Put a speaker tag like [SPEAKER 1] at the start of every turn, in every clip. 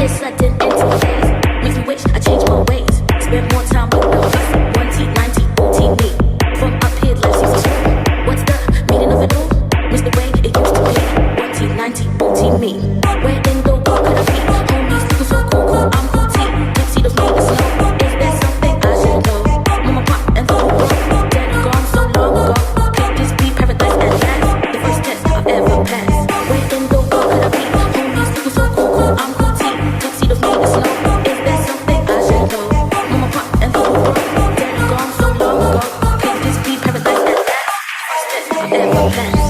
[SPEAKER 1] sudden into my days makes me wish I changed my ways. Spend more time with the fussy 1T, 90, OT me. From up here, life seems so smooth. What's the meaning of it all? Miss the way it used to be. 1T, 90, OT me. Where in the world could I be? Homies looking so cool, cool. I'm cool T. Dipsy the made us know. Is there something I should know? Mama, pop, and the whole world. Dead and gone so long ago. Could this be paradise at last? The first test I've ever passed. Where in the world could I be? Homies looking so cool, cool. I'm cool T. Dipsy the made us know. Is there something I should know? Mama, pop, and the whole world. Dead and gone so long ago. Could this be paradise at last? First test I've ever passed.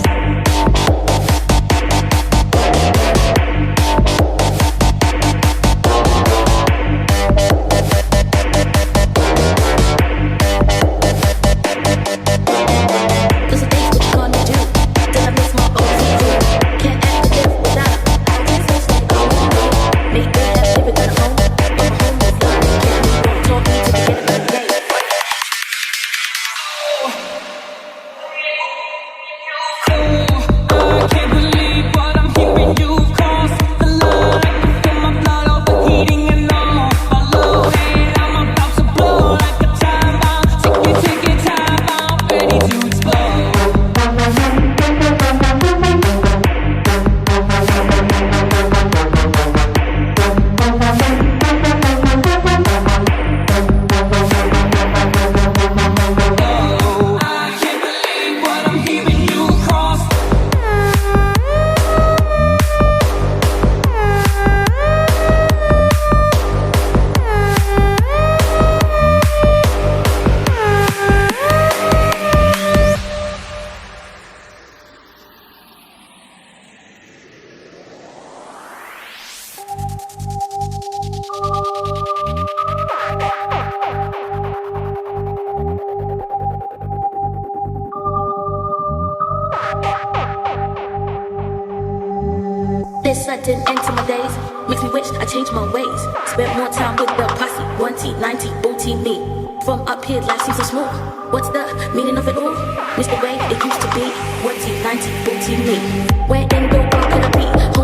[SPEAKER 1] This sudden end to my days makes me wish I changed my ways. Spent more time with the posse 1T, 90, OT me. From up here, life seems so smooth. What's the meaning of it all? Miss the way it used to be. 1T, 90, OT me. Where in the world could I be?